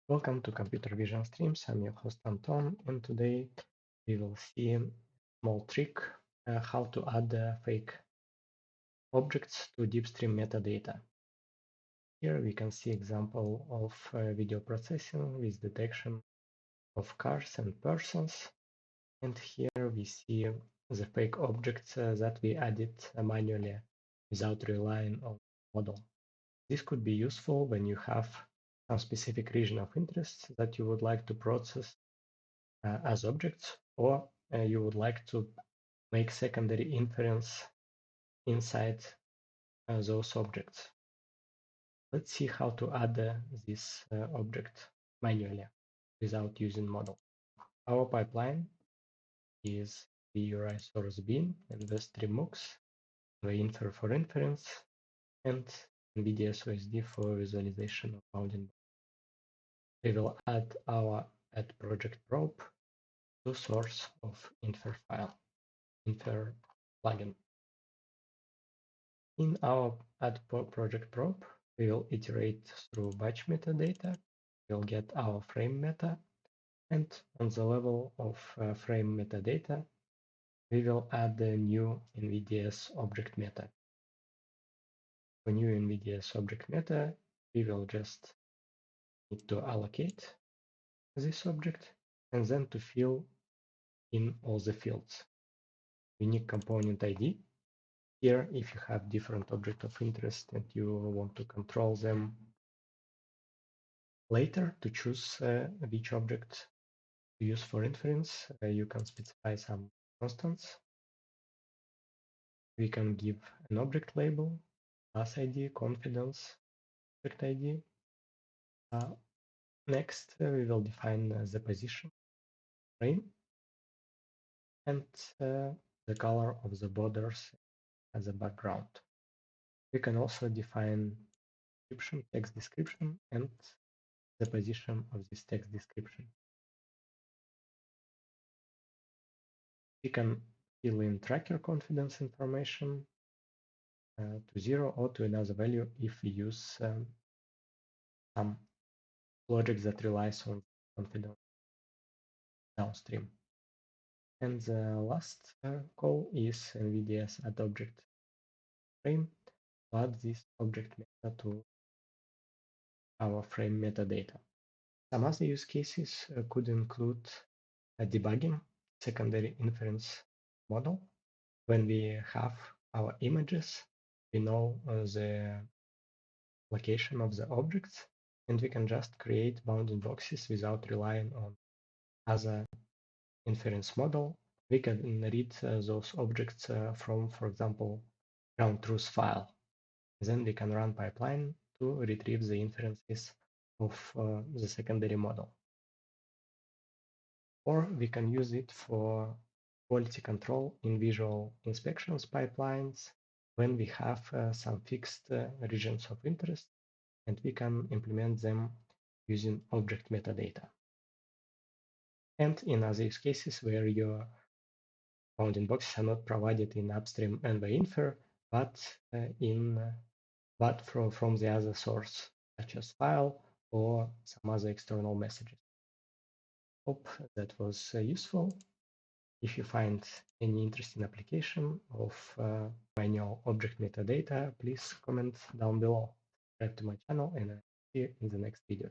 Welcome to Computer Vision Streams. I'm your host Anton, and today we will see a small trick how to add fake objects to Deepstream metadata. Here we can see example of video processing with detection of cars and persons. And here we see the fake objects that we added manually without relying on model. This could be useful when you have some specific region of interest that you would like to process as objects, or you would like to make secondary inference inside those objects. Let's see how to add this object manually without using model. Our pipeline is the URI source bin and the streammux, the infer for inference, and NVIDIA SOSD for visualization of bounding. We will add our add project probe to source of infer file, infer plugin. In our add project probe, we will iterate through batch metadata. We'll get our frame meta, and on the level of frame metadata, we will add the new NVDS object meta. For new NVDS object meta, we will just need to allocate this object and then to fill in all the fields. Unique component ID. Here, if you have different object of interest and you want to control them later to choose which object to use for inference, you can specify some constants. We can give an object label, class ID, confidence, object ID. Next, we will define the position frame and the color of the borders as a background. We can also define description, text description, and the position of this text description. We can fill in tracker confidence information to 0 or to another value if we use some logic that relies on confidence downstream. And the last call is NVDS add object frame to add this object meta to our frame metadata. Some other use cases could include debugging secondary inference model. When we have our images, we know the location of the objects, and we can just create bounding boxes without relying on other inference model. We can read those objects from, for example, ground truth file. Then we can run pipeline to retrieve the inferences of the secondary model. Or we can use it for quality control in visual inspections pipelines when we have some fixed regions of interest, and we can implement them using object metadata. And in other use cases where your bounding boxes are not provided in upstream nvinfer, but from the other source, such as file or some other external messages. Hope that was useful. If you find any interesting application of manual object metadata, please comment down below. Subscribe to my channel, and I'll see you in the next video.